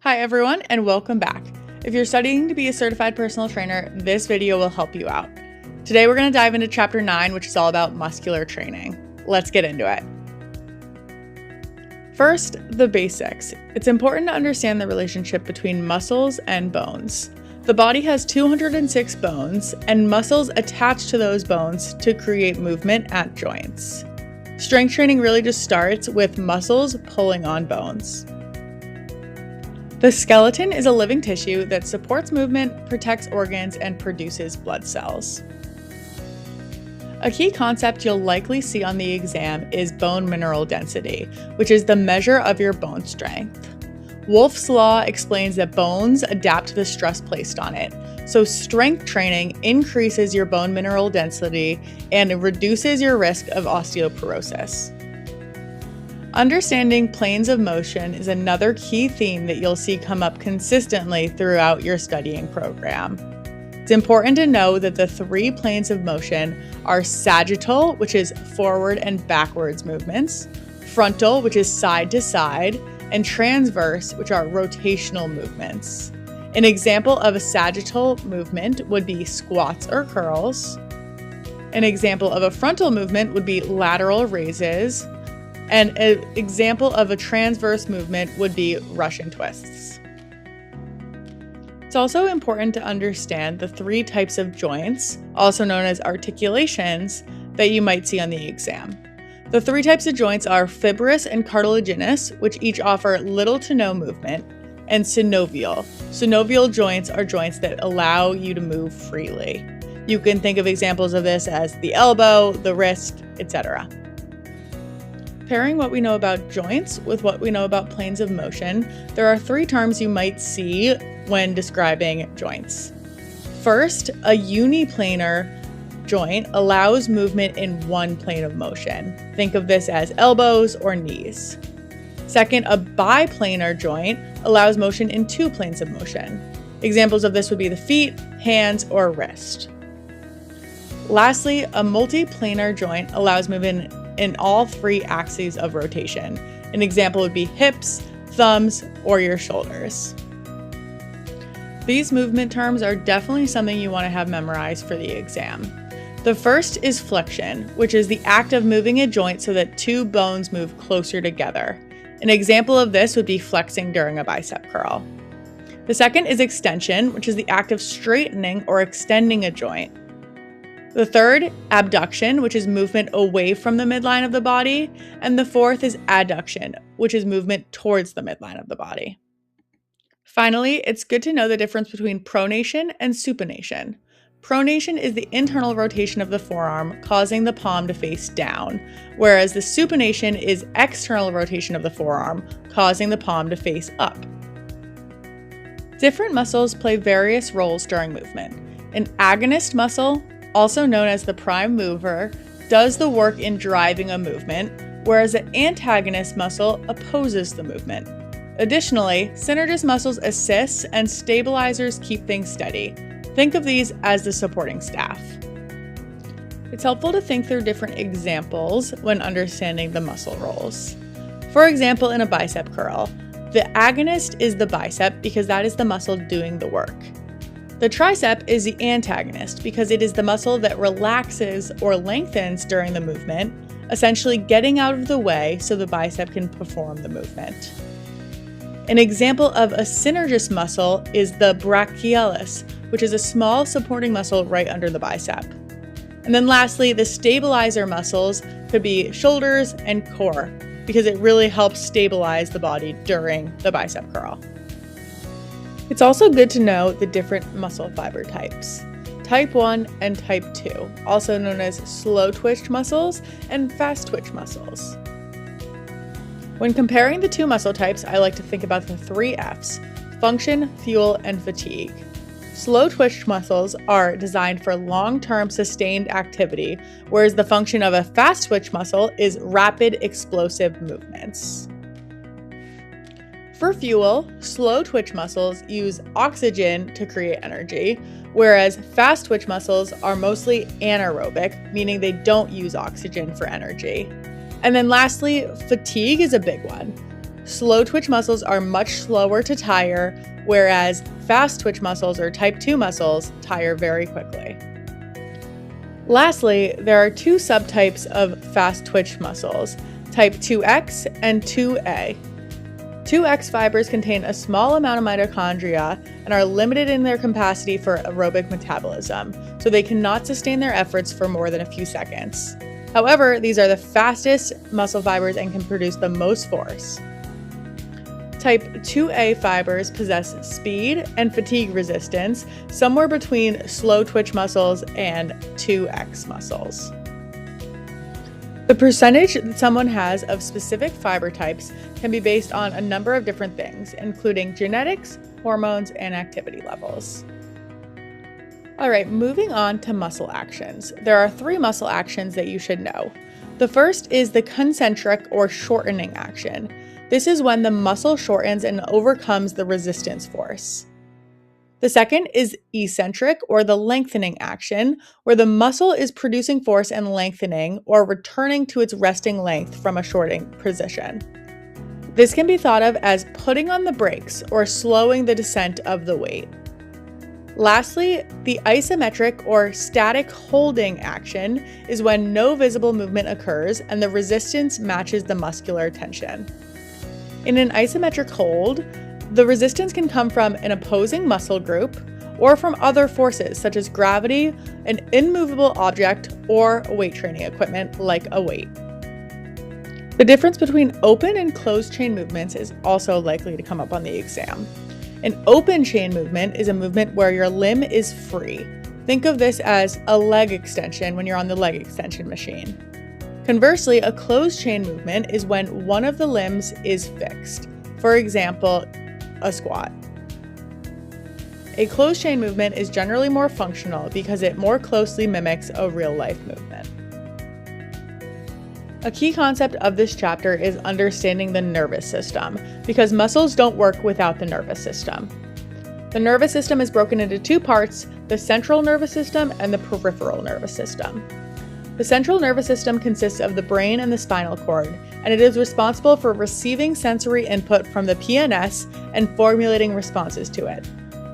Hi everyone, and welcome back. If you're studying to be a certified personal trainer, this video will help you out. Today we're going to dive into chapter 9, which is all about muscular training. Let's get into it. First, the basics. It's important to understand the relationship between muscles and bones. The body has 206 bones, and muscles attach to those bones to create movement at joints. Strength training really just starts with muscles pulling on bones. The skeleton is a living tissue that supports movement, protects organs, and produces blood cells. A key concept you'll likely see on the exam is bone mineral density, which is the measure of your bone strength. Wolff's Law explains that bones adapt to the stress placed on it, so strength training increases your bone mineral density and reduces your risk of osteoporosis. Understanding planes of motion is another key theme that you'll see come up consistently throughout your studying program. It's important to know that the 3 planes of motion are sagittal, which is forward and backwards movements, frontal, which is side to side, and transverse, which are rotational movements. An example of a sagittal movement would be squats or curls. An example of a frontal movement would be lateral raises. And an example of a transverse movement would be Russian twists. It's also important to understand the 3 types of joints, also known as articulations, that you might see on the exam. The 3 types of joints are fibrous and cartilaginous, which each offer little to no movement, and synovial. Synovial joints are joints that allow you to move freely. You can think of examples of this as the elbow, the wrist, etc. Pairing what we know about joints with what we know about planes of motion, there are 3 terms you might see when describing joints. First, a uniplanar joint allows movement in one plane of motion. Think of this as elbows or knees. Second, a biplanar joint allows motion in 2 planes of motion. Examples of this would be the feet, hands, or wrist. Lastly, a multiplanar joint allows movement in all 3 axes of rotation. An example would be hips, thumbs, or your shoulders. These movement terms are definitely something you want to have memorized for the exam. The first is flexion, which is the act of moving a joint so that 2 bones move closer together. An example of this would be flexing during a bicep curl. The second is extension, which is the act of straightening or extending a joint. The third, abduction, which is movement away from the midline of the body. And the fourth is adduction, which is movement towards the midline of the body. Finally, it's good to know the difference between pronation and supination. Pronation is the internal rotation of the forearm, causing the palm to face down, whereas the supination is external rotation of the forearm, causing the palm to face up. Different muscles play various roles during movement. An agonist muscle, also known as the prime mover, does the work in driving a movement, whereas an antagonist muscle opposes the movement. Additionally, synergist muscles assist and stabilizers keep things steady. Think of these as the supporting staff. It's helpful to think through different examples when understanding the muscle roles. For example, in a bicep curl, the agonist is the bicep because that is the muscle doing the work. The tricep is the antagonist because it is the muscle that relaxes or lengthens during the movement, essentially getting out of the way so the bicep can perform the movement. An example of a synergist muscle is the brachialis, which is a small supporting muscle right under the bicep. And then lastly, the stabilizer muscles could be shoulders and core because it really helps stabilize the body during the bicep curl. It's also good to know the different muscle fiber types. Type 1 and Type 2, also known as slow twitch muscles and fast twitch muscles. When comparing the 2 muscle types, I like to think about the 3 F's: function, fuel, and fatigue. Slow twitch muscles are designed for long-term sustained activity, whereas the function of a fast twitch muscle is rapid explosive movements. For fuel, slow twitch muscles use oxygen to create energy, whereas fast twitch muscles are mostly anaerobic, meaning they don't use oxygen for energy. And then lastly, fatigue is a big one. Slow twitch muscles are much slower to tire, whereas fast twitch muscles or type 2 muscles tire very quickly. Lastly, there are two subtypes of fast twitch muscles, type 2X and 2A. 2X fibers contain a small amount of mitochondria and are limited in their capacity for aerobic metabolism, so they cannot sustain their efforts for more than a few seconds. However, these are the fastest muscle fibers and can produce the most force. Type 2A fibers possess speed and fatigue resistance, somewhere between slow twitch muscles and 2X muscles. The percentage that someone has of specific fiber types can be based on a number of different things, including genetics, hormones, and activity levels. All right, moving on to muscle actions. There are 3 muscle actions that you should know. The first is the concentric or shortening action. This is when the muscle shortens and overcomes the resistance force. The second is eccentric or the lengthening action, where the muscle is producing force and lengthening or returning to its resting length from a shortening position. This can be thought of as putting on the brakes or slowing the descent of the weight. Lastly, the isometric or static holding action is when no visible movement occurs and the resistance matches the muscular tension. In an isometric hold, the resistance can come from an opposing muscle group or from other forces such as gravity, an immovable object, or weight training equipment like a weight. The difference between open and closed chain movements is also likely to come up on the exam. An open chain movement is a movement where your limb is free. Think of this as a leg extension when you're on the leg extension machine. Conversely, a closed chain movement is when one of the limbs is fixed. For example, a squat. A closed chain movement is generally more functional because it more closely mimics a real-life movement. A key concept of this chapter is understanding the nervous system, because muscles don't work without the nervous system. The nervous system is broken into 2 parts, the central nervous system and the peripheral nervous system. The central nervous system consists of the brain and the spinal cord, and it is responsible for receiving sensory input from the PNS and formulating responses to it.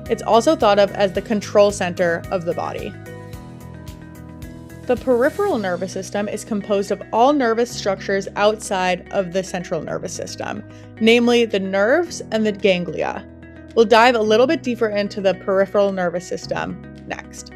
It's also thought of as the control center of the body. The peripheral nervous system is composed of all nervous structures outside of the central nervous system, namely the nerves and the ganglia. We'll dive a little bit deeper into the peripheral nervous system next.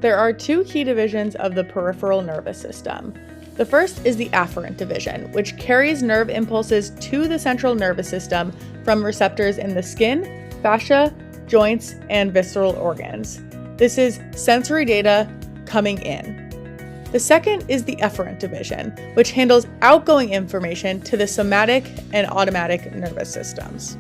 There are 2 key divisions of the peripheral nervous system. The first is the afferent division, which carries nerve impulses to the central nervous system from receptors in the skin, fascia, joints, and visceral organs. This is sensory data coming in. The second is the efferent division, which handles outgoing information to the somatic and automatic nervous systems.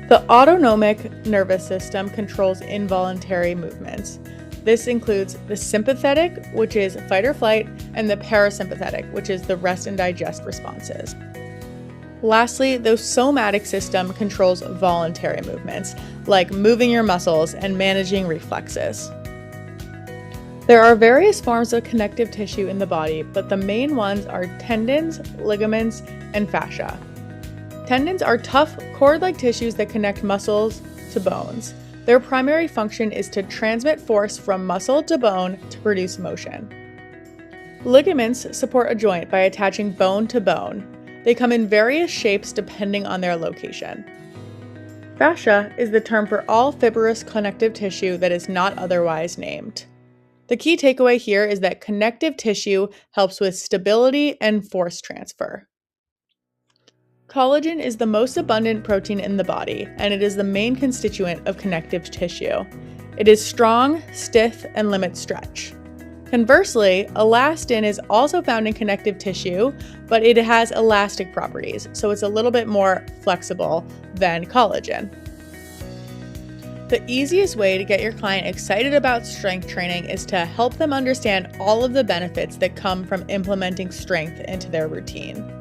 The autonomic nervous system controls involuntary movements. This includes the sympathetic, which is fight or flight, and the parasympathetic, which is the rest and digest responses. Lastly, the somatic system controls voluntary movements, like moving your muscles and managing reflexes. There are various forms of connective tissue in the body, but the main ones are tendons, ligaments, and fascia. Tendons are tough, cord-like tissues that connect muscles to bones. Their primary function is to transmit force from muscle to bone to produce motion. Ligaments support a joint by attaching bone to bone. They come in various shapes depending on their location. Fascia is the term for all fibrous connective tissue that is not otherwise named. The key takeaway here is that connective tissue helps with stability and force transfer. Collagen is the most abundant protein in the body, and it is the main constituent of connective tissue. It is strong, stiff, and limits stretch. Conversely, elastin is also found in connective tissue, but it has elastic properties, so it's a little bit more flexible than collagen. The easiest way to get your client excited about strength training is to help them understand all of the benefits that come from implementing strength into their routine.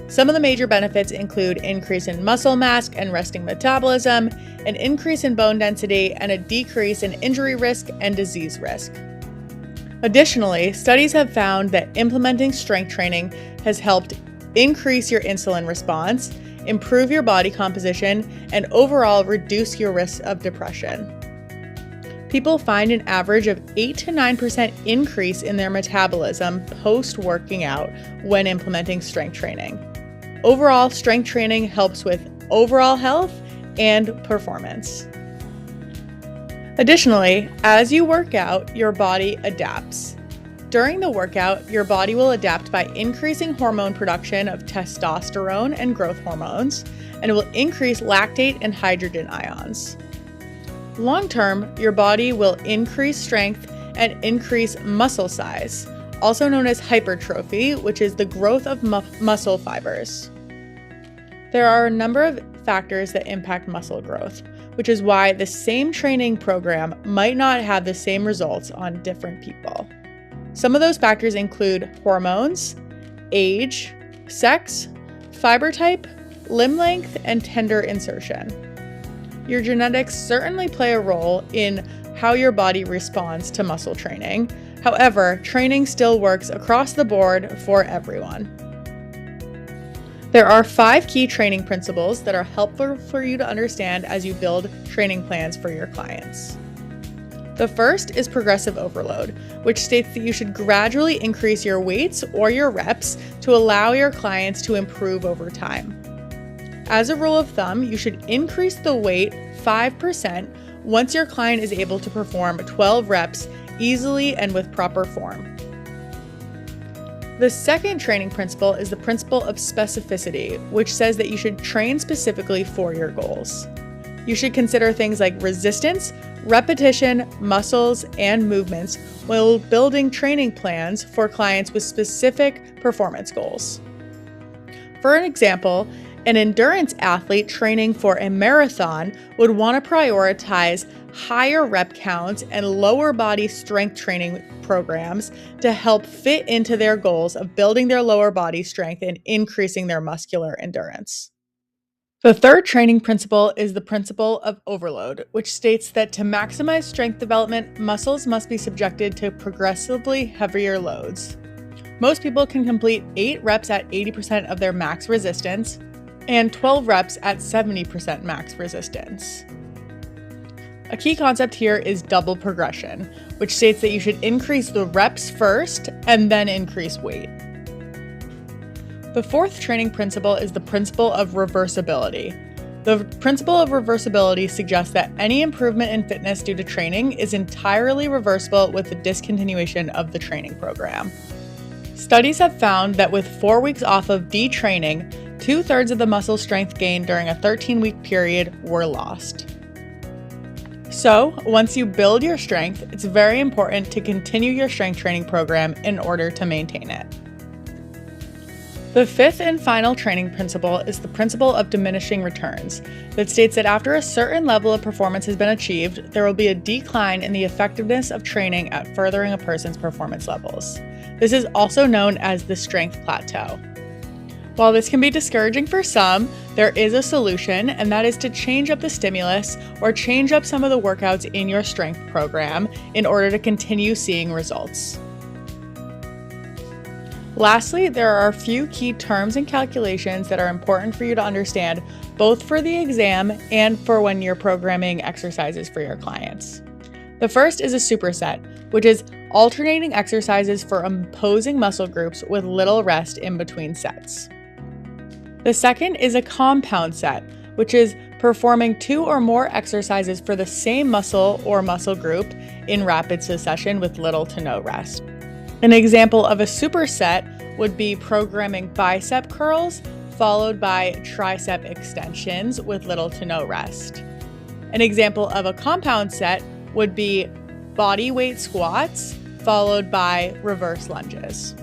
Some of the major benefits include increase in muscle mass and resting metabolism, an increase in bone density, and a decrease in injury risk and disease risk. Additionally, studies have found that implementing strength training has helped increase your insulin response, improve your body composition, and overall reduce your risk of depression. People find an average of 8 to 9% increase in their metabolism post-working out when implementing strength training. Overall, strength training helps with overall health and performance. Additionally, as you work out, your body adapts. During the workout, your body will adapt by increasing hormone production of testosterone and growth hormones, and it will increase lactate and hydrogen ions. Long term, your body will increase strength and increase muscle size, also known as hypertrophy, which is the growth of muscle fibers. There are a number of factors that impact muscle growth, which is why the same training program might not have the same results on different people. Some of those factors include hormones, age, sex, fiber type, limb length, and tender insertion. Your genetics certainly play a role in how your body responds to muscle training. However, training still works across the board for everyone. There are 5 key training principles that are helpful for you to understand as you build training plans for your clients. The first is progressive overload, which states that you should gradually increase your weights or your reps to allow your clients to improve over time. As a rule of thumb, you should increase the weight 5% once your client is able to perform 12 reps easily and with proper form. The second training principle is the principle of specificity, which says that you should train specifically for your goals. You should consider things like resistance, repetition, muscles, and movements while building training plans for clients with specific performance goals. For an example, an endurance athlete training for a marathon would want to prioritize higher rep counts and lower body strength training programs to help fit into their goals of building their lower body strength and increasing their muscular endurance. The third training principle is the principle of overload, which states that to maximize strength development, muscles must be subjected to progressively heavier loads. Most people can complete 8 reps at 80% of their max resistance and 12 reps at 70% max resistance. A key concept here is double progression, which states that you should increase the reps first and then increase weight. The fourth training principle is the principle of reversibility. The principle of reversibility suggests that any improvement in fitness due to training is entirely reversible with the discontinuation of the training program. Studies have found that with 4 weeks off of detraining, 2/3 of the muscle strength gained during a 13-week period were lost. So, once you build your strength, it's very important to continue your strength training program in order to maintain it. The fifth and final training principle is the principle of diminishing returns, that states that after a certain level of performance has been achieved, there will be a decline in the effectiveness of training at furthering a person's performance levels. This is also known as the strength plateau. While this can be discouraging for some, there is a solution, and that is to change up the stimulus or change up some of the workouts in your strength program in order to continue seeing results. Lastly, there are a few key terms and calculations that are important for you to understand, both for the exam and for when you're programming exercises for your clients. The first is a superset, which is alternating exercises for opposing muscle groups with little rest in between sets. The second is a compound set, which is performing 2 or more exercises for the same muscle or muscle group in rapid succession with little to no rest. An example of a superset would be programming bicep curls followed by tricep extensions with little to no rest. An example of a compound set would be body weight squats followed by reverse lunges.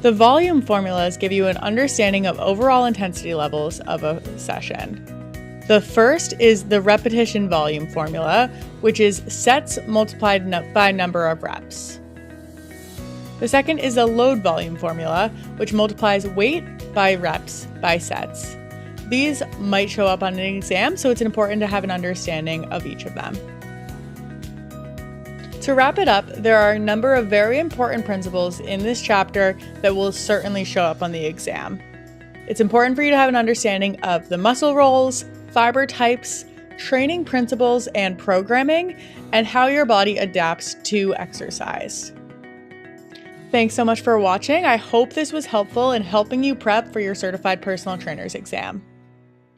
The volume formulas give you an understanding of overall intensity levels of a session. The first is the repetition volume formula, which is sets multiplied by number of reps. The second is a load volume formula, which multiplies weight by reps by sets. These might show up on an exam, so it's important to have an understanding of each of them. To To wrap it up, there are a number of very important principles in this chapter that will certainly show up on the exam. It's important for you to have an understanding of the muscle roles, fiber types, training principles and programming, and how your body adapts to exercise. Thanks so much for watching. I hope this was helpful in helping you prep for your Certified Personal Trainer's exam.